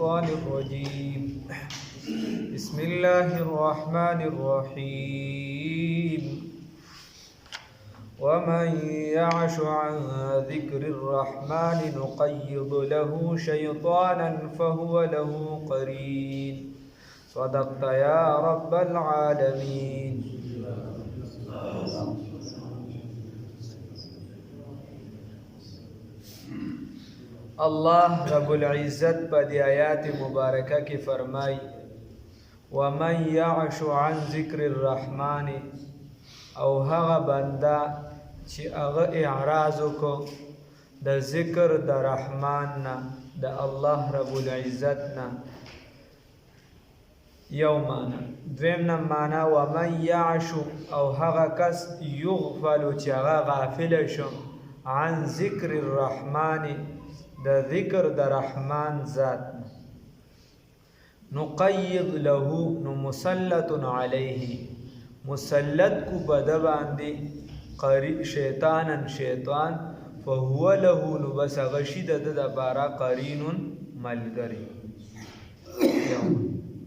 الشيطان الرجيم بسم الله الرحمن الرحيم ومن يعش عن ذكر الرحمن نقيض له شيطانا فهو له قرين صدقت يا رب العالمين. الله رب العزت په دې آیات مبارکه کې فرمای ومن يعش عن ذکر الرحمن او هغه بنده چې هغه اعراض وکړو د ذکر د رحمان نه د الله رب العزت نه یو معنا دویم نه معنا ومن يعش او هغه کس یغفل چې هغه غافل شو عن ذکر الرحمن د ذکر د رحمان ذات نقید له نو مسلط علیه مسلط کو بد باندې قری شیطانا شیطان فهو له نو بس غشید د بارا قرین ملګری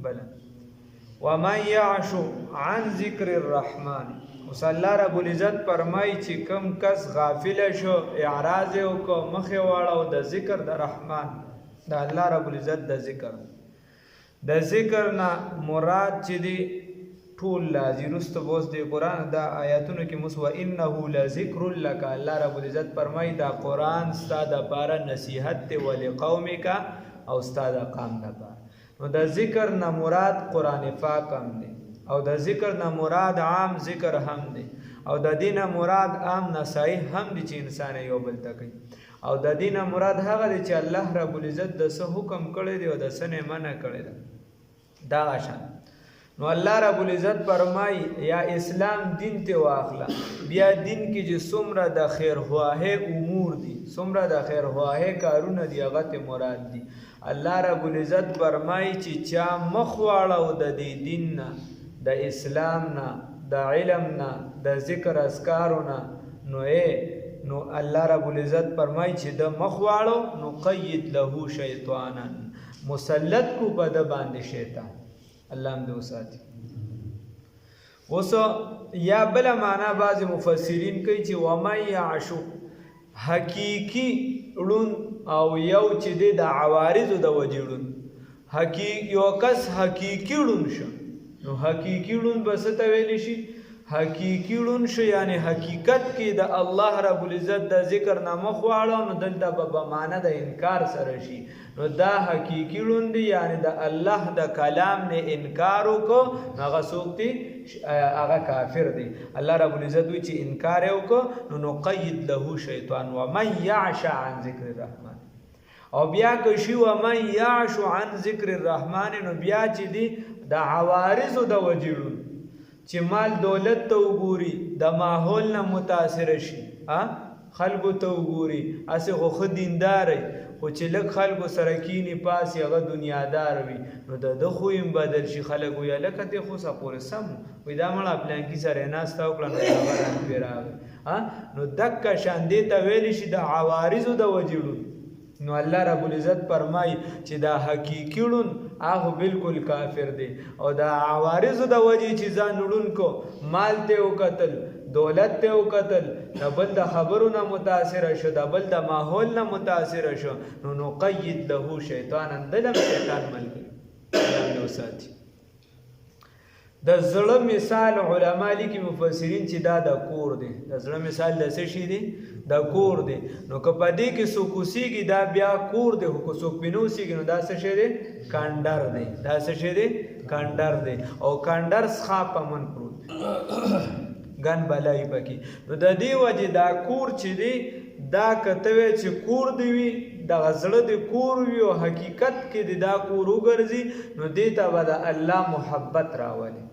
بل ومن يعش عن ذکر الرحمن الله رب العزت فرمای چې کم کس غافل شو اعراض وکړو مخه واړو د ذکر د رحمان د الله رب العزت د ذکر نه مراد چې دی ټول لازم رست بوس دی قران د آیاتونو کې مسو انه لذکر لك الله رب العزت فرمای دا قران ستاده لپاره نصیحت ته ول قومک او ستاده قوم لپاره نو د ذکر نه مراد قران پاک هم دی او د ذکر نه مراد عام ذکر هم دی او د دین مراد عام نصایح هم دی چې انسان یو بل ته کوي او د دین مراد هغه دی چې الله رب العزت د څه حکم کړی دی او د څه نه منع کړی دی دا شان نو الله رب العزت فرمای یا اسلام دین ته واخلا بیا دین کې چې څومره د خیر خواه امور دي څومره د خیر خواه کارونه دی هغه ته مراد دي الله رب العزت فرمای چې چا مخ واړو د دې دین نه د اسلام نه د علم نه د ذکر اذکارو نه نو الله رب العزت فرمای چې د مخواړو نو قید له شیطانا مسلط کو بد باندې شیطان الله هم دې وساتي. اوس یا بل معنا بعض مفسرین کوي چې ومن يعش حقیقی ړون او یو چې د عوارض د وجړون حقیقی یو کس حقیقی ړون شو نو حقیقی ړون بس ته ویل شي حقیقی ړون شو یعنی حقیقت کې د الله رب العزت د ذکر نامه خواړو نو دلته به معنا د انکار سره شي نو دا حقیقی ړون دی یعنی د الله د کلام نه انکار وکړو هغه څوک دی هغه کافر دی. الله رب العزت وی چې انکار وکړو نو نقید له شیطان ومن يعش عن ذکر الرحمن او بیا که شی ومن يعش عن ذکر الرحمن نو بیا چې دی د عوارض د وجړون چې مال دولت ته وګوري د ماحول نه متاثر شي خلکو ته وګوري اسه خو دیندار خو چې لږ خلکو سره کینی پاس هغه دنیادار وي نو د خو هم بدل شي خلک وي لکه ته خو سپور سم وي دا مړه پلان کې سره ناستا وکړه نو خبره پیراوي نو دک شان دې ته ویل شي د عوارض د وجړون نو الله رب العزت فرمای چې دا حقیقی ړون هغه بالکل کافر دی او دا عوارض د وجې چې ځان ړون کو مال ته وکتل دولت ته وکتل د بل د خبرو نه متاثر شو د بل د ماحول نه متاثر شو نو نقید له شیطانا دلم شیطان ملګری الله وساتي. د زړه مثال علما لیکي مفسرین چې دا د کور دی د زړه مثال د څه شي دی د کور دی نو که په دې کې څوک اوسېږي دا بیا کور دی خو که څوک پې نه اوسېږي نو دا څه شی دی کانډر دی دا څه شی دی کانډر دی او کانډر څخه په من پروت ګن بلای پکې نو د دې وجې دا کور چې دی دا کتوی چې کور دی وي د غزړه د کور وي او حقیقت کې دا کور وګرځي نو دې ته به د الله محبت راولي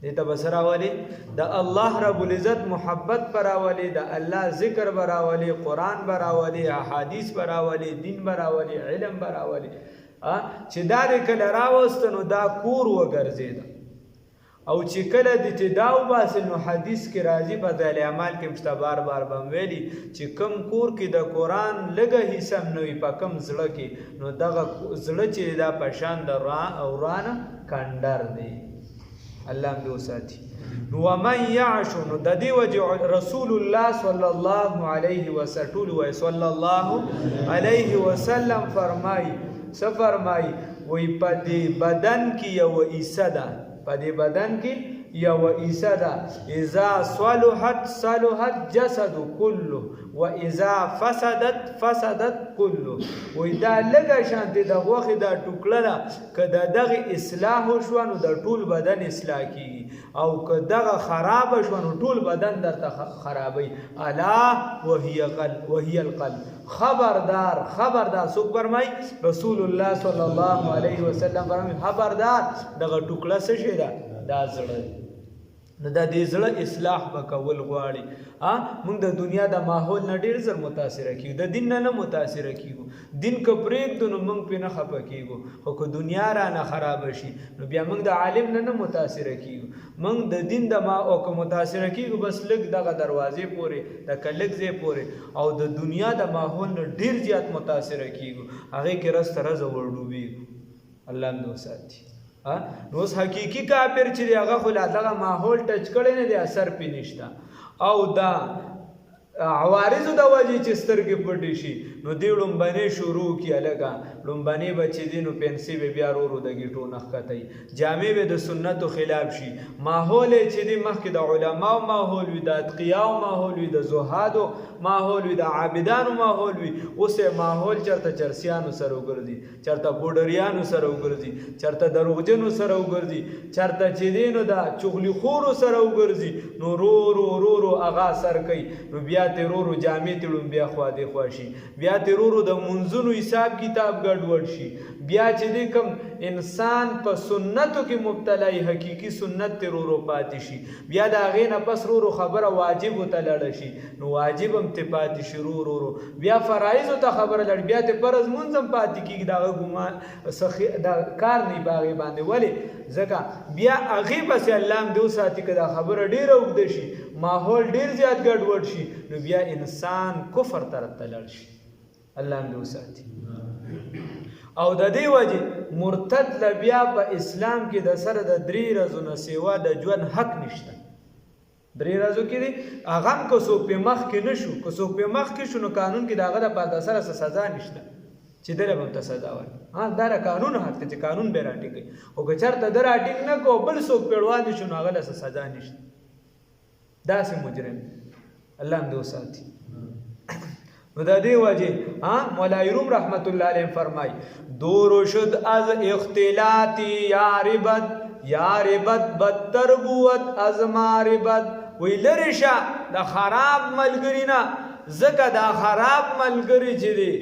دې ته به څه راولي د الله رب العزت محبت به راولي د الله ذکر به راولي قرآن به راولي احادیث به راولي دین به راولي علم به راولي چې دا دې کله راوسته نو دا کور وګرځېده او چې کله د ته دا وباسل نو حدیث کې راځي فضایل اعمال کې مشته بار بار به ویلي چې کم کور کې د قرآن لږه حصه هم نه وي په کم زړه کې نو دغه زړه چې دا په شان د ورانه کنډر دی. الله هم دې وساتي. نو ومن یعش نو د دې وجه رسول الله صلی الله علیه وسلم صلی الله علیه وسلم فرمایي څه فرمایي وایي په دې بدن کې یو حصه ده په دې بدن کې یو حصه ده اذا صلحت صلحت جسد كله واذا فسدت فسدت كله. وای دا لږه شانتې د غوښې دا ټوکړه ده که د دغه اصلاح وشوه نو د ټول بدن اصلاح کیږي او که دغه خرابه شوه نو ټول بدن درته خرابوي. الا وهي القلب. خبردار خبردار څوک فرمایي رسول الله صلی الله علیه وسلم فرمایي خبردار دغه ټوکړه څه شی ده دا زړه. نو دا دې زړه اصلاح به کول غواړي. موږ د دنیا د ماحول نه ډېر زر متاثره کیږو د دین نه متاثره کیږو. دین که پرېږدو نو موږ پرې نه خفه کیږو خو که دنیا رانه خرابه شي نو بیا موږ د عالم نه متاثره کیږو. موږ د دین د او که متاثره کیږو بس لږ دغه دروازې پورې د لږ ځای پورې او د دنیا د ماحول نه ډېر زیات متاثره کیږو هغې کې رس تر رزه ورډوبېږو. الله هم دې وساتي. نو اوس حقیقي کافر چې دی هغه خو لا دغه ماحول ټچ کړی نه دی اثر پې نشته او دا عوارضو د وجې چې سترګې پټې شي نو دې لومبنې شروع کړي هلکه لومبنې به چې دي نو پنسي به بیا ورو د ګیټو نه ښکته جامې به د سنتو خلاف شي ماحول یې چې دی مخکې د علماو ماحول وي د اتقیاو ماحول وي د زهادو ماحول وي د عابدانو ماحول وي اوس یې ماحول چېرته چرسیانو سره وګرځي چېرته پوډریانو سره وګرځي چېرته دروغجنو سره وګرځي چېرته چې دی نو د چغلي خورو سره وګرځي نو رو رو هغه اثر کوي نو بیا تیرورو جامې تړون بیا خوا دی خوا شي بیا تیرورو د منځونو حساب کتاب ګډوډ شي بیا چې دی کوم انسان په سنتو کې مبتلای حقیقي سنت تیرورو پاتې شي بیا د هغې نه پس رورو خبره واجبو ته لړه شي نو واجب هم ترې پاتې شي رو بیا فرایضو ته خبره لړ بیا ترې فرض مونځ هم پاتې کېږي د هغه ګمان د کار نه په هغې باندې ولې ځکه بیا هغې پسې الله هم دې وساتي که دا خبره ډېره اوږده شي ماحول ډېر زیات ګډوډ شي نو بیا انسان کفر طرف ته لاړ شي. الله هم دې وساتي. او د دې وجې مرتد له بیا په اسلام کې د سره د 3 ورځو نه سیوا د ژوند حق نشته. 3 ورځو کې دی هغه هم که څوک پې مخکې نه شو که څوک پې مخکې شو نو قانون کې د هغه دپاره د سره څه سزا نشته چې دله به هم ته سزا ورکړي. دا د قانون حق دی چې قانون به یې راټینګوي خو که چېرته ده راټینګ نه کړو بل څوک پې وړاندې شو نو هغه له څه سزا نشته. داسې مجرم الله هم دې وساتي. نو د دې وجې مولای روم رحمت الله علیه فرمای دور شد از اختلاطی یا ربد بدتر بود از ما ربد. وی لرې شه د خراب ملګري نه ځکه دا خراب ملګري چې دی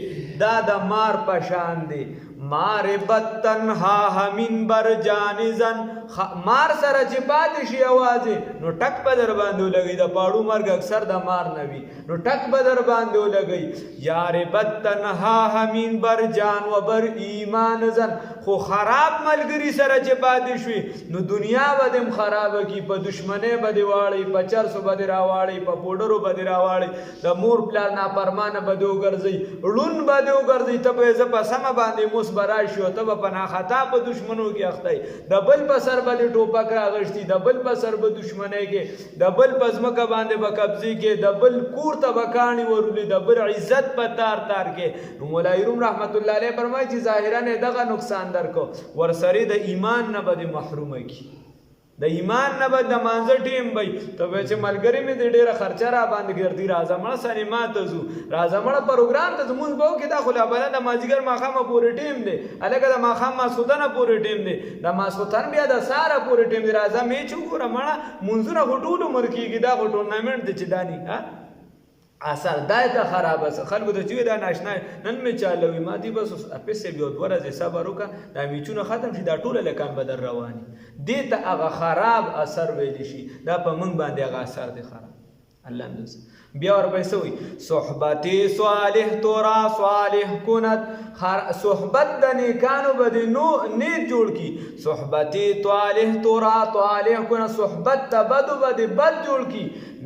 دا د مار په شان دی. ماربت تنها همین بر جانزن مار سره چې پاتې شي یوازې نو ټک به در باندې ولګوي د پاړو مرګ اکثر د مار نه وي نو ټک به در باندې ولګوي. یاربت تنها همین بر جان و بر ایمان زن خو خراب ملګري سره چې پاتې شوي نو دنیا به دې هم خرابه کړي په دشمنۍ به دې واړئ په چرسو به دې راواړئ په پوډرو به دې راواړئ د مور پلار نافرمانه به دې وګرځئ ړوند به دې وګرځئ ته به زه په سمه باندې موس براشي او ته به په ناخطا په دشمنو کې اختی د بل په سر به دې ټوپک راغشتي د بل په سر به دشمنۍ کې د بل په ځمکه باندې به قبضې کې د بل کور ته به کاڼي ورولي د بل عزت په تار کې. نو مولای روم رحمت الله علیه فرمایي چې ظاهرا یې دغه نقصان درکو ورسره د ایمان نه به دې محرومه کړي د ایمان نه به د مانځه ټیم وي ته به چې ملګري مې دې ډېره خرچه را باندې ګرځي راځه مړه سینما ته ځو راځه مړه پروګرام ته زمونځ به وکړې دا خو لا بله د مازدیګر ماښامه پورې ټیم دی هلکه د ماښام ماسخوتنه پورې ټیم دی د ماسخوتن بیا د سهاره پورې ټیم دی راځه میچ وګوره مړه مونځونه خو ټول عمر کېږي دا خو ټورنامنټ دی چې دا نه اصل دا ته خرابه څه خلکو ته چې دا ناشنا نن مې چالوي ما دي بس اپسې بیا 2 ورځې صبر وکړه دا میچونه ختم شي دا ټوله لکان به در رواني دې ته هغه خراب اثر ویلی شي دا په موږ باندې هغه اثر دی خراب. الله دوس بیا ورپسې وي صحبتي صالح تورا صالح کند صحبت د نیکانو به د نیک جوړ کی صحبتي صالح تورا صالح کند صحبت د بدو به د بد جوړ کی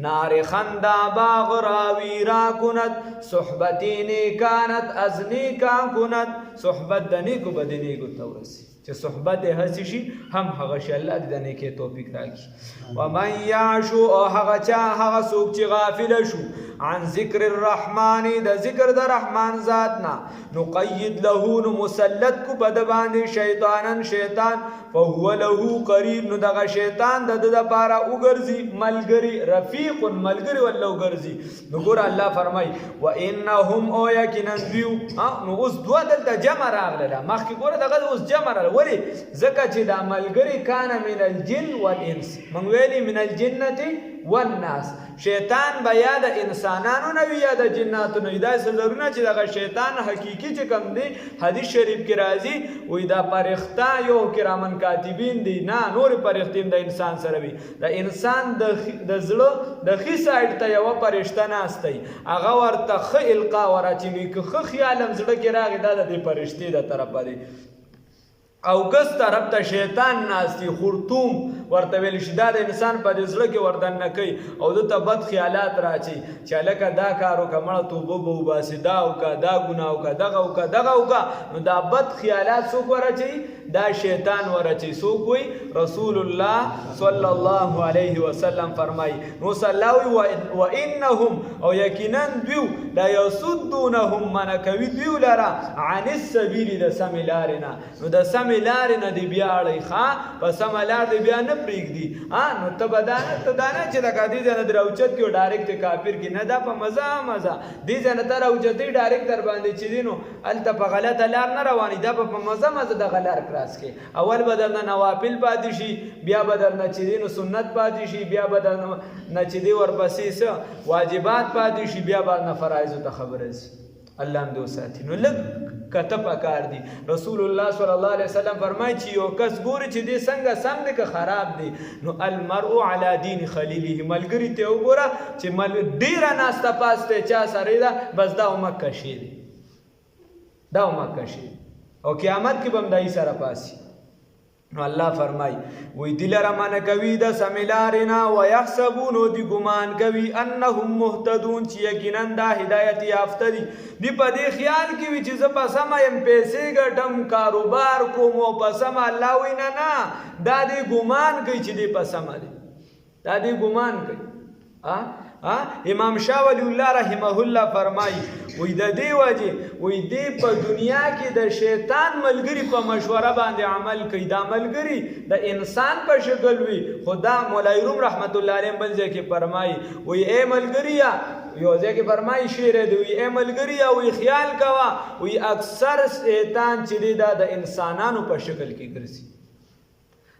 نار خندا باغ راوی را کند صحبتي نیکانت از نیکان کند صحبت د نیکو به د نیکو تورسی چې صحبت هسې شي هم هغه شي الله دې د نیکۍ توفیق راکړي ومن یعشو او هغه چا هغه څوک چې غافله شو عن ذکر الرحمن د ذکر د رحمان ذات نه نقید له نو مسلط کو په د باندې شیطانن شیطان فهو له قرین نو دغه شیطان د دپاره وګرځي ملګري رفیق ملګري ولله وګرځي نو ګوره الله فرمایي وانهم او یقینا دیو نو اوس دوه دلته جمع راغله مخکې ګوره دغه اوس جمع راغله ولې ځکه چې دا ملګری کان من الجن والانس من ویلي من الجنة والناس شیطان به یا د انسانانو نه وي یا د جناتو نه وي داسې ضروري چې دغه شیطان حقیقي چې کوم دی حدیث شریف کې راځي وایي دا فرښته یو کرامن کاتبین دي نه نورې فرښتې هم د انسان سره وي د انسان د زړه د ښي سایډ ته یوه فرښته ناستی هغه ورته ښه القا وراچوي که ښه خیال هم زړه کې راغی دا د دې فرښتې د طرفه دی او کس طرف ته شیطان ناستی خرطوم ورته ویل شي دا د انسان په دې زړه کې وردننه کوي او دته بد خیالات راچي چې هلکه دا کار وکړه مړه توبه به وباسي دا وکړه دا ګناه وکړه دغه وکړه دغه وکړه نو دا بد خیالات څوک ورچوي دا شیطان ورچوي څوک وایي رسول الله صلی الله علیه وسلم فرمایي نو صلی الله وایي وانهم او یقینا دوی لا یصدونهم منع کوي دوی لره عن السبیل د سمې لارې نه نو د سمې لارې نه دې بیا اړوي ښه په سمه لار دې بیا نه پرېږدي نو ته به دا نه چې لکه دې ځای نه دې راوچت کړي ډایرکټ کافر کړي نه دا په مزه مزه دې ځای نه ته راوچتې ډایرکټ در باندې چې دی نو هلته په غلطه لار نه رواني دا به په مزه مزه دغه لار کراس کړي اول به درنه نوافل پاتې شي بیا به درنه چې دی نو سنت پاتې شي بیا به درنه چې دی ورپسې څه واجبات پاتې شي بیا به نه فرایضو ته خبره ځي الله هم دې وساتي نو لږ کته پکار دي رسول الله صلی الله علیه وسلم فرمایي چې یو کس ګوري چې دې څنګه سم دی که خراب دی نو المرء علی دین خلیله ملګري ته وګوره چې ډېره ناسته پاسته چا سره ده بس دا مکه شي دی دا مکه شي او قیامت کې به هم دای سره پاسي نو الله فرمای وی دلره منع کوي د سمې لارې نه ویحسبون او دی ګمان کوي انهم مهتدون چې یقینا دا هدایت یافته دي دی په دې خیال کې وي چې زه په سمه یم پیسې ګټم کاروبار کوم او په سمه الله وی نه دا دی ګمان کوي چې دی په سمه دی دا دی ګمان کوي امام شاه ولی الله رحمه الله فرمایي وی د دې وجې وی دی په دنیا کې د شیطان ملګري په مشوره باندې عمل کوي دا ملګري د انسان په شکل وي خدا مولا روم رحمت الله علیه بل ځای کې فرمایي وی اے ملګریا یو ځای کې فرمایي شعر دی وی اے ملګریا وی خیال کوه وی اکثر شیطان چې دی دا د انسانانو په شکل کې ګرځي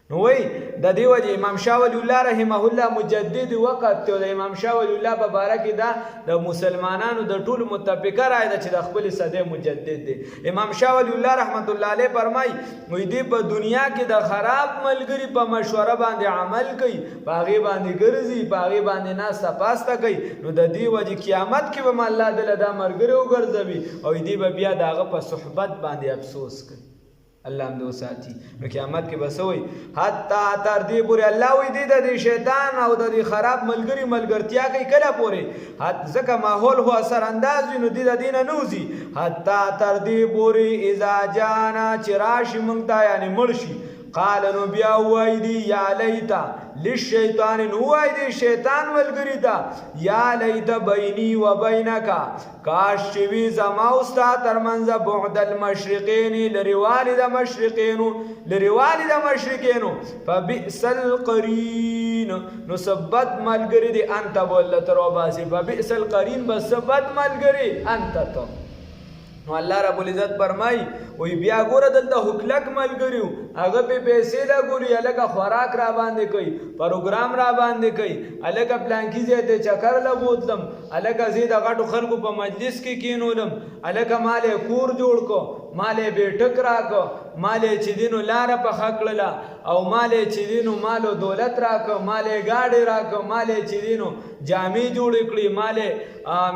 نو وای د دې وجه امام شاه ولی الله رحمه الله مجدد وقت ته د امام شاه ولی الله په باره کې دا د مسلمانانو د ټولو متفقه رایه ده چې د خپل صدې مجدد دی امام شاه ولی الله رحمت الله علیه فرمایي وای دی په دنیا کې د خراب ملګري په مشوره باندې عمل کوي په هغې باندې ګرځي په هغې باندې ناسته پاسته کوي نو د دې وجې قیامت کې به م الله دله دا ملګري وګرځوي او دی به بیا د هغه په صحبت باندې افسوس کوي الله هم دې وساتي نو قیامت کې به څه وایي حتی تر دې پورې الله وایي دی د دې شیطان او د دې خراب ملګري ملګرتیا کوي کله پورې ځکه ماحول هو اثر انداز وي نو دی د دې نه نه وځي حتی تر دې پورې اذا جانا چې راشي موږ ته یعنې مړ شي قال نو بیا وایي دی یا لیتا للشیطان نو وایي دی شیطان ملګري ته یا لیت بیني و بینکا کاش چې وي زما او ستا ترمنځه بعد المشرقین لرېوالې د مشرقینو لرېوالې د مشرقینو فبئس القرین نو څه بد ملګري دی انت بوله تر وباسي فبئس القرین بس څه بد ملګري انت ته نو الله رب العزت فرمایي وی بیا ګوره دلته هکلک ملګري وو هغه پې پیسې لګوري هلکه خوراک را باندې کوي پروګرام را باندې کوي هلکه پلانکي ځای ته چکر له بوتلم هلکه زه د غټو خلکو په مجلس کې کینولم هلکه مال یې کور جوړ کو مال یې بیټک راکو مال یې چې دی نو لاره پخه کړله او مالې چې دی نو مالو دولت راکړه، مالې ګاډې راکړه، مالې چې دی نو جامې جوړې کړي، مالې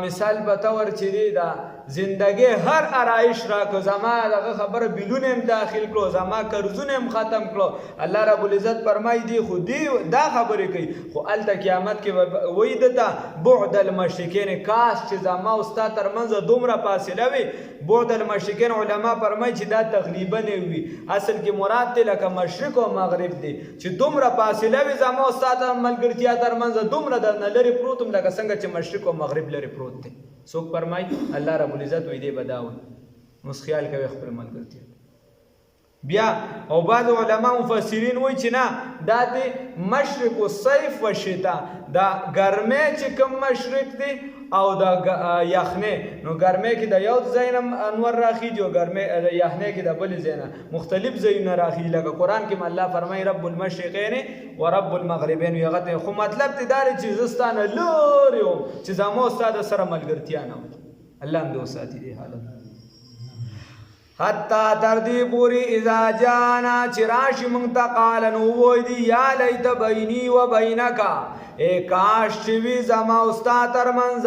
مثال په طور چې دی دا زندگی هر آرایش راکړه، زما دغه خبره بیلونه هم داخل کړو، زما قرضونه هم ختم کړو. الله رب العزت فرمایي دی خو دی دا خبرې کوي، خو هلته قیامت کې وایي دته بعد المشرکین، کاش چې زما او ستا ترمنځ دومره فاصله وي. بعد المشرکین علما فرمایي چې دا تقریبا وي، اصل کې مراد دی لکه مشرق او مغرب دی، چې دومره فاصله وي زما او ستا ملګرتیا ترمنځ دومره درنه لرې پروت م لکه څنګه چې مشرق او مغرب لرې پروت دی. څوک فرمایي؟ الله رب العزت وی دی بداوي. اوس خیال کوي خپل ملګرتیا. بیا او بعض علما مفسرین وایي چې نه دا دی مشرق الصيف والشتاء، دا ګرمۍ چې کوم مشرق دی او دا یخنۍ، نو ګرمۍ کې د یو ځای نه انور راخیږي او یخنۍ کې د بل ځای نه مختلف ځایونه راخیږي. لکه قرآن کې الله فرمایي رب المشرقین و رب المغربین. یغه خو مطلب دی دا چې زه ستا نه لرې وم چې زما او ستا د سره ملګرتیا نه وه. الله هم دې وساتي دې حالت. حتی تر دې پورې اذا جانا چې راشي موږ ته قال نو وایي دی یا لیت بیني و بینک، ای کاش چې وي زما او ستا ترمنځ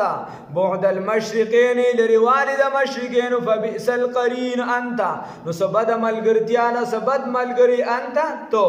بعد المشرقین لرېوالی د مشرقینو، فبئس القرین انت، نو څه بده ملګرتیا نه څه بد ملګري انت تو.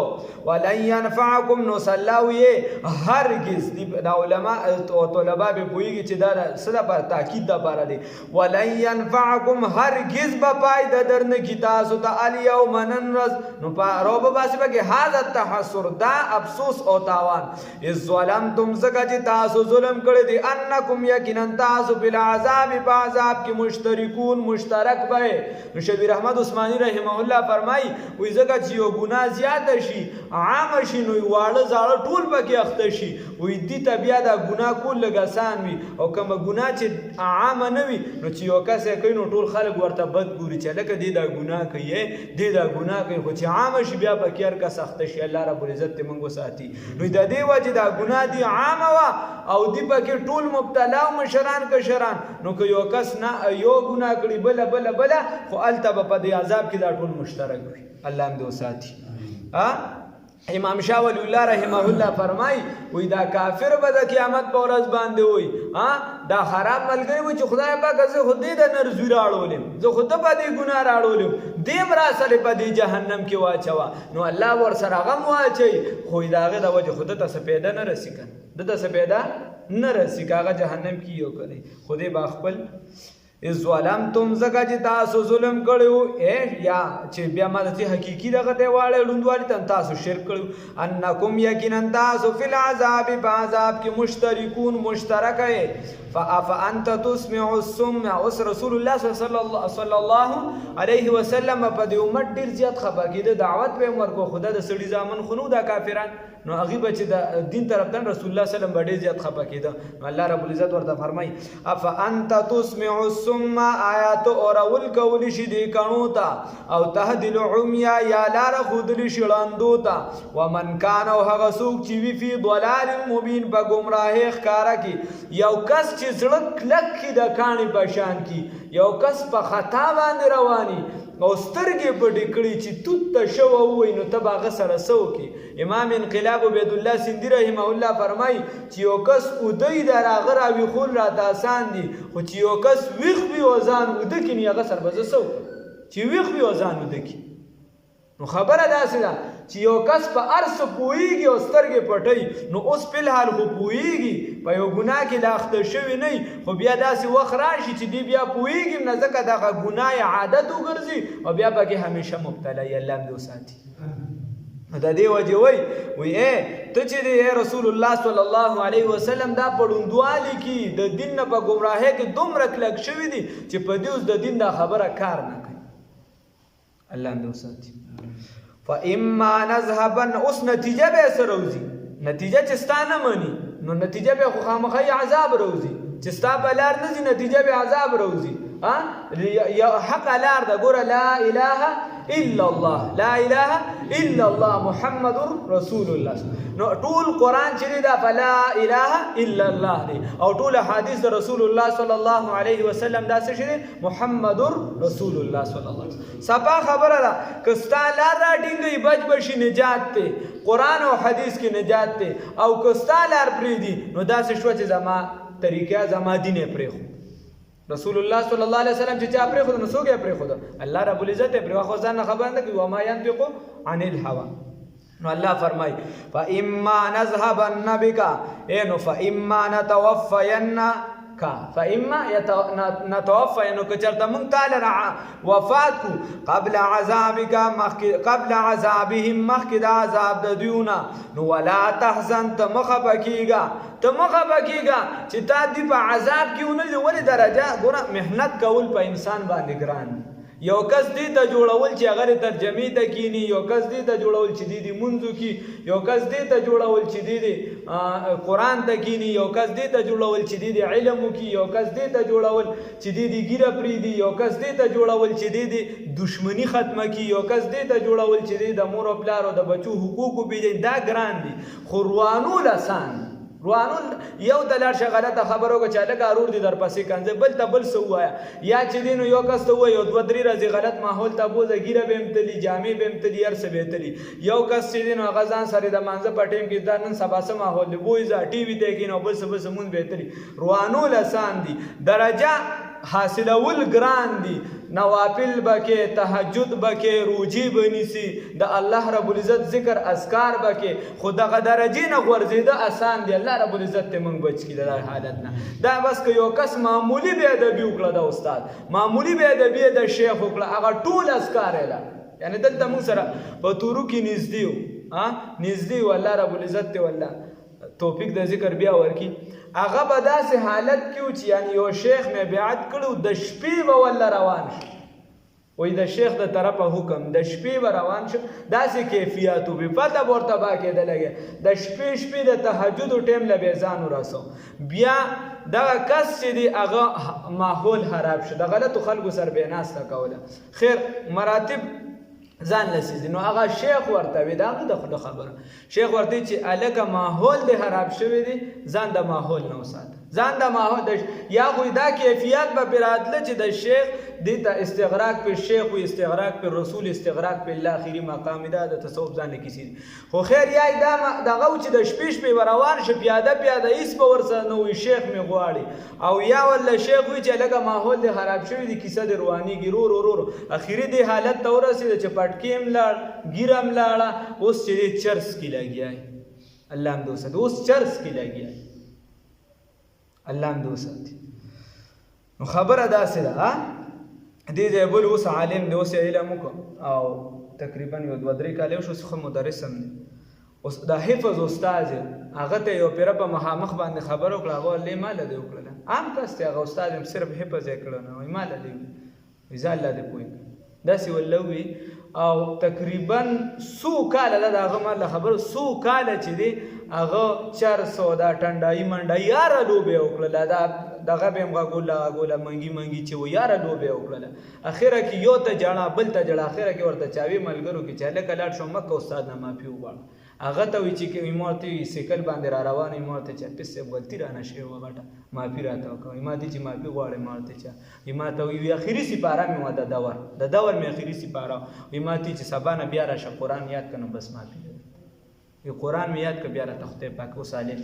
ولن ینفعکم، نو صلی الله ویې هرګز دا علما او طلبا به پوهېږي چې دا څه دپاره تاکید دپاره دی. ولن ینفعکم هرګز به فایده درنه کي تاسو ته الیوم نن ورځ، نو رو به باسي پکې هذا التحسر، دا افسوس او تاوان. اذ ظلمتم ځکه چې تاسو ظلم کړی دی، انکم یقینا تاسو بالعذاب په عذاب کې مشترکون مشترک به. نو شبیر احمد عثماني رحمه الله فرمایي وایي ځکه چې یو ګناه زیاته شي عامه شي نو واړه زاړه ټول پکې اخته شي، وایي دې ته بیا دا ګناه کول لږ اسان وي، او کومه ګناه چې عامه نه وي نو چې یو کس یې کوي نو ټول خلک ورته بد ګوري چې هلکه دې دا ګناه کوي دې دا ګناه کوي، خو چې عامه شي بیا پکې هر کس اخته شي. الله رب العزت دې موږ وساتي. نو د دې وجې دا ګناه دي عامه وه او دې پکې ټول مبتلا او مشران کشران، نو که یو کس نه یو ګناه کړي بله بله بله، خو هلته به په دې عذاب کې دا ټول مشترک وي. الله هم دې وساتي. امام شاه ولی الله رحمه الله فرمای وی دا کافر به د قیامت په ورځ باندې وي دا خراب ملګری وي چې خدای پاک زه خو دې د نرزوی راړولم، زه خو ته په دې ګناه راړولم، دیم را سره په دې جهنم کې واچوه. نو الله ورسره غم واچوي، خو د هغې د وجې خو دته څه پیدا نه رسي که دته څه پیدا نه رسي که هغه جهنم کې یو کړی. خو دې به خپل اذ ظلمتم ځکه چې تاسو ظلم کړی یا چې بیا ما داسې حقیقي دغه ته واړی ړوندوالي ته تاسو شرک کړی. انکم یقینا تاسو فی العذاب په عذاب کې مشترکون مشترک یې. فانت تسمع الصم. اوس رسول الله صلی الله علیه وسلم په دې امت ډېر زیات خفه کېده، دعوت به یې ورکړو، خو دا د سړي زامن خو نه دا کافران، نو هغې به چې د دین طرف ته رسول الله صلی الله علیه وسلم به ډېر زیات خفه کېده. نو الله رب العزت ورته فرمایي افانت تسمع الصم، آیا ته اورول کولی شي دې کڼو ته، او تهدي العمي یا لاره ښودلی شي ړندو ته، ومن کان او هغه څوک چې وي فی ضلال مبین په ګمراهۍ ښکاره کې. یو کس چې زړه کلک کي د کاڼي په شان کې، یو کس په خطا باندې رواني او سترګې پټې کړي چې توت ته شوه ووایي، نو ته به هغه سره څه وکړې؟ امام انقلاب عبیدالله سندي رحمه الله فرمایي چې یو کس اوده د هغه راویښول راته آسان دي، خو چې یو کس ویښ وي او ځان اوده کړي نو هغه سره به زه څه وکړم چې ویښ وي او ځان اوده کړي. نو خبره داسې ده چې یو کس په هر څه پوهېږي او سترګې پټوي، نو اوس فلحال خو پوهېږي په یو ګناه کې لا اخته شوي نه وي، خو بیا داسې وخت راشي چې دی بیا پوهېږي نه، ځکه دغه ګناه یې عادت وګرځي او بیا پکې همیشه مبتلا وي. الله هم دې وساتي. د دې وجې وایي ته چې دی رسول الله صلی الله علیه وسلم دا په ړوندوالي کې د دین نه په ګمراهۍ کې دومره کلک شوي دي چې په دې اوس د دین دا خبره کار نه کوي. الله هم دې وساتي. فاما نذهبن، اوس نتیجه به سره راوځي، نتیجه چې ستا نه مني نو نتیجه به خو خامخا عذاب راوځي، چې ستا په لار نه ځي نتیجه به عذاب راوځي. حق لار ده، ګوره لا اله الا الله لا اله الا الله محمد رسول الله. نو ټول قران چې دا فلا اله الا الله دی او ټول حدیث د رسول الله صلی الله علیه وسلم دا څه شي محمد رسول الله صلی الله علیه وسلم. صفا خبره ده کستا لار را ډینګي بچ بشي نجات ته قران او حدیث کې نجات ته او کستا لار پری دي نو دا څه شو چې زما طریقه زما دین پرې خو رسول الله صلی الله علیه وسلم چې چا پرې خو نو څوک پرې خو الله رب العزت پرې خو ځان خبر نه کوي و ما ينطق عن الهوى. نو الله فرمای فاما نذهبن بك انه فاما نتوفينك فاما نتوفين كچرته مونږ تعالی وفات کو قبل عذابك قبل عذابهم مخد عذاب د دیونا نو ولا تحزن تمخبکیگا چې تا دی په عذاب کې ونل ولې درجه ګوره مهنت کول په انسان باندې ګران. یو کس دی ته جوړول چې هغه ترجمه ته کینی یو کس دی ته جوړول چې دی منځو کی یو کس دی ته جوړول چې دی قران ته کینی یو کس دی ته جوړول چې دی علم کی یو کس دی ته جوړول چې دی ګیره پری دی یو کس دی ته جوړول چې دی دشمنی ختمه کی یو کس دی ته جوړول چې دی د مور او پلار او د بچو حقوق پیژني دا ګران دي. خروانو لسان روانول یو د لار شغلته خبرو کو چاله کارور دي در پسې کنځه بل ته بل سوایا یا چې دینو یو کس ته وایو دو درې ورځې غلط ماحول ته بوزه ګیره به امتلی جامې به امتلی هر څه به امتلی یو کس چې دینو غزان سره د مانزه په ټیم کې دا نن سبا سم ماحول دی بوې ځا ټي وي ته کې نو بل څه سمون به امتلی روانول آسان دي درجه حاصلول ګران دي. نوافل بکې تهجد بکې روجي بنيسي د الله رب العزت ذکر اذکار بکې خود دغه درجه نه ورزيده آسان دي. الله رب العزت ته موږ بچ کړي د حالت نه دا بس که یو کس معمولی به ادبي وکړه د استاد معمولی به ادبي د شیخ وکړه هغه ټول اذکار اله یعنی دلته موږ سره په تورو کې نږدې وو نږدې والله رب العزت ته والله توفیق د ذکر بیا ورکی هغه به داسې حالت کې چې یعنی یو شیخ مې بیعت کړو د شپې به والله روان شو وای د شیخ د طرفه حکم د شپې به روان شو داسې کیفیتو به پته ورته با کېده لګي د شپې د تهجد ټیم له بیزان ورسو بیا دا کس چې دی هغه ماحول خراب شو د غلطو خلکو سره بیناسته کوله خیر مراتب ځان لسیز نو هغه شیخ ورته وی دا د خبره شیخ ورته چې الګه ماحول د خراب شوی دی ځان د ماحول نه وساته ځان د ماحول یا خو دا کیفیت به برادله چې د شیخ د استغراق په شیخ او استغراق په رسول استغراق په الله اخیری مقام دا د تصوف ځان کیسي خو خیر یا دا دغه چې د شپې روان شه پیاده ایس په ورسره نو شیخ می غواړي او یا ول شیخ وی چې لګه ماحول د خراب شوی دی کیسه د رواني ګرور اخیری د حالت تورسه چې پټکیم لاړ ګیرم لاړه اوس چې چرس کی لګیای الله هم دوست اوس چرس کی لګیای الله هم دوست نو خبره داسې ده دې بل اوس عالم دی اوس علم او تقریبا یو 2-3 کال شو څخه مدرس هم اوس د حفظ استاد هغه ته یو پیر په مخامخ باندې خبرو کړه هغه لې مال دی وکړه عام کس ته هغه استاد هم صرف حفظ کړه نه وای مال دی ځا الله دې پوي داسې ولوي او تقریبا 100 کال دغه مال خبر 100 کال چې دی هغه 400 دا ټنډای منډای یار لوبه وکړه دا دغه به موږ ګوله منګي چې و یار لوبه وکړه اخره کې یو ته جړه بل ته جړه اخره کې ورته چاوي ملګرو کې چاله کلاټ شو مکه استاد نه مافي وغواړ هغه ته وی چې ایمارتي سیکل باندې را روان ایمارته چې پسې غلطی را نشي وغټه مافي راته وکړه ایمارتي چې مافي غواړي ایمارته چې ایمارته وی اخیری سپاره مې ودا د دور مې اخیری سپاره ایمارتي چې سبا نه بیا راشه قران یاد کنه بس مافي یو قران مې یاد ک بیا را تخته پاک وسالم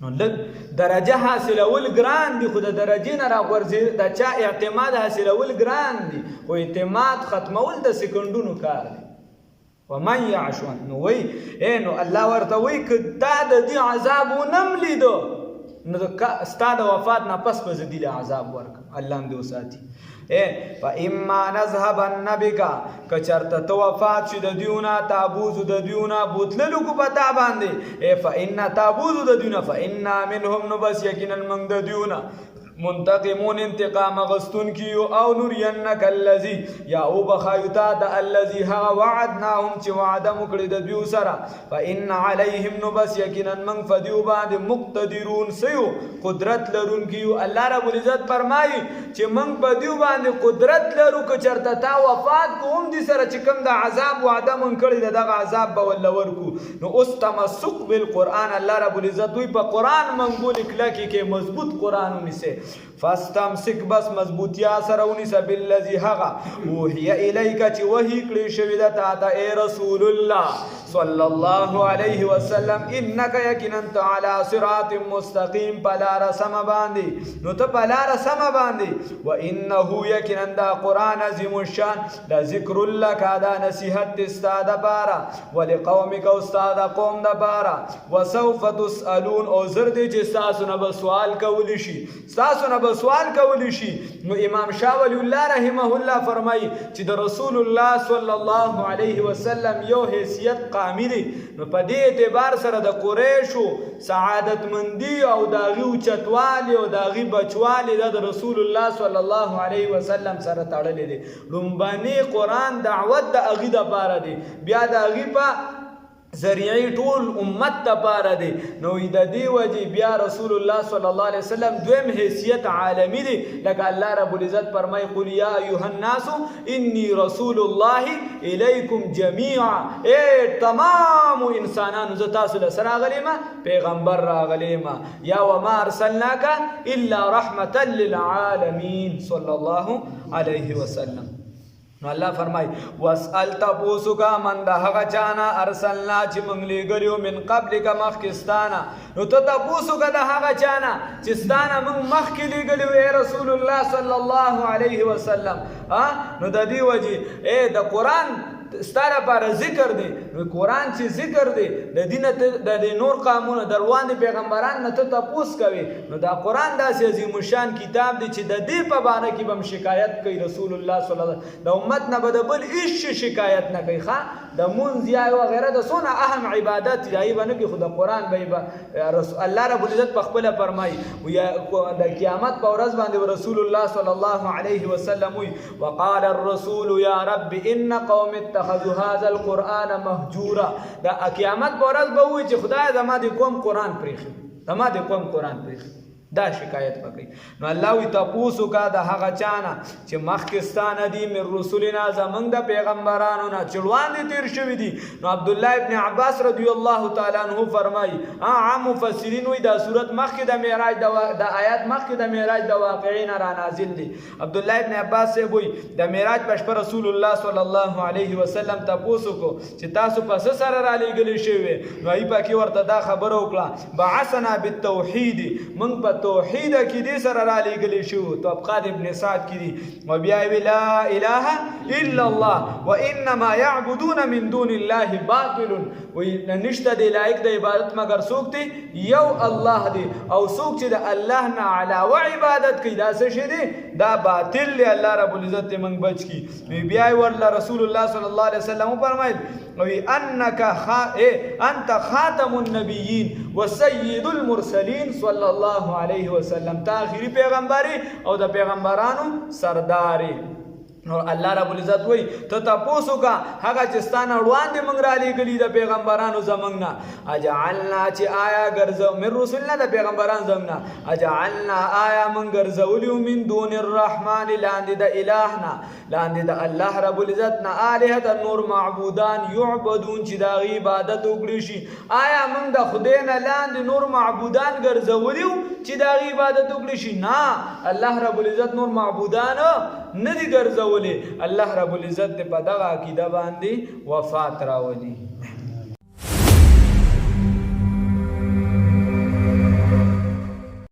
نو لږ درجه حاصلول ګران دي خو د درجې نه راغورځي د چا اعتماد حاصلول ګران دي خو اعتماد ختمول د سکندونو کار دی ومن يعش نو وی نو الله ورته وی کدا د دې عذاب ونم لیدو نو استاد وفات نه پس په ذیل عذاب ورک الله هم دې وساتي فاما نذهبن بك کچرته تو وفات شې د دیونه تابوز د دیونه بوتللو کو پتا باندې فان تابوز د دیونه فان منهم نو بس یقینا من د دیونه منتقمون انتقام غستون کیو او نرینک الذی یا او بخایتا د الذی ها وعدناهم چې وعده مکړی د دیو سره فإن علیهم نو بس یقینا من فدیو باندې مقتدرون سیو قدرت لرون کیو الله رب العزت فرمایي چې من په دیو باندې قدرت لرو که چرته تا وفات کوم دي سره چې کوم د عذاب وعده من کړی دغه عذاب به ول ورکو نو اوس تمسک بالقرآن الله رب العزت وی په قرآن منګول کلکی کې مضبوط قرآن ونیسه فاستمسک بس مضبوطیا سره ونیسه بالذی هغه وحی الیک چې وحی کړی شوی د تا ته ای رسول الله صلی الله علیه وسلم انک یقینا علی صراط مستقیم پلار سم باندې نو ته پلار سم باندې و انه یقینا دا قرآن عظیم الشان دا ذکر لک دا نصیحت استاد بارا ولقومک استاد قوم د بارا وسوف تسالون او زر دې چې تاسو نه سوال کولی شي تاسو نه سوال کولی شي نو امام شاه ولی الله رحمه الله فرمایي چې د رسول الله صلی الله علیه وسلم یو حیثیت قامی دی نو په دې اعتبار سره د قریشو سعادت مندی او داغي اوچتوالی او داغي بچوالی د رسول الله صلی الله علیه وسلم سره تړلې دي لومبني قرآن دعوت د اغي د پاره دی بیا د اغي په ذریعی ټول امت ته پاره دی نو د دې وجې بیا رسول الله صلی الله علیه وسلم دویم حیثیت عالمی دی لکه الله رب العزت فرمای قل یا ایها الناس انی رسول الله الیکم جمیعا ای تمام انسانانو زه تاسو له سره راغلیم پیغمبر راغلیم یا وما ارسلناک الا رحمتا للعالمین صلی الله علیه وسلم نو الله فرمای واسال تاسو کا من د هغه چانا ارسلنا چې موږ لګریو من قبل کا مخکستانه نو ته تاسو کا د هغه چانا چې ستانه موږ مخکې لګریو اے رسول الله صلی الله علیه وسلم نو د دې وجه اے د قرآن ستاره پر ذکر دی نو قرآن چې ذکر دی د دین د نور قانون دروان دي پیغمبران نه ته تاسو کوي نو دا قرآن داسې عظیم شان کتاب دی چې د دې په باره کې بم شکایت کوي رسول الله صلی الله علیه وسلم د امت نه بدبل هیڅ شکایت نه کوي ښا د منځ یا وغیرہ د سونه اهم عبادت دی باندې کې خود قرآن به الله رب العزت په خپل فرمایي د قیامت په ورځ باندې رسول الله صلی الله علیه وسلم وقال الرسول یا رب ان قوم اتخذوا هذا القرآن مهجورا دا قیامت په ورځ به وي چې خدای زما د قوم قرآن پرېښی زما د قوم قرآن پرېښی دا شکایت وکړي نو الله وی تاسو کا د هغه چانه چې مخکستانه دي من رسولنا زمنګ د پیغمبرانو نه چړوان دي تیر شوی دي نو عبد الله ابن عباس رضی الله تعالی عنہ فرمای عام مفسرین وی دا صورت مخکې د معراج د آیات مخکې د معراج د واقعین را نازل دي عبد الله ابن عباس سے وی د معراج پښ رسول الله صلی الله علیه وسلم تاسو کو چې تاسو پس سره را لېګل شوی نو ای پکې ورته دا خبره وکړه بعثنا بالتوحید من توحید کی دې سره را لېګلې شو طبقات ابن سعد کی دي او بیا وی لا اله الا الله وانما يعبدون من دون الله باطل وی نشته دی لایق د عبادت مگر څوک دی یو الله دی او څوک چې د الله نه علاوه عبادت کوي دا څه شي دی دا باطل دی الله رب العزت ته موږ بچ کی بیا ورله رسول الله صلی الله علیه وسلم فرمایل وی انت خاتم النبیین وسید المرسلین صلی الله علیه وسلم تا آخری پیغمبری او د پیغمبرانو سرداری نو الله رب العزت وی ته تاسو کا هغه چې ستانه وړاندې موږ را لېږلي د پیغمبرانو زمنګ نه اجعلنا چې آیا ګرځو من رسولنا د پیغمبران زمنګ نه اجعلنا آیا موږ ګرځولیو من دون الرحمن لاندې د الہ نه لاندې د الله رب العزت نه الهه نور معبودان یعبدون چې د عبادت وکړي شي آیا موږ د خدای نه لاندې نور معبودان ګرځولیو چې د عبادت وکړي شي نه الله رب العزت نور معبودان نه دي ګرځولي الله رب العزت په دغه عقیده باندې وفات راولي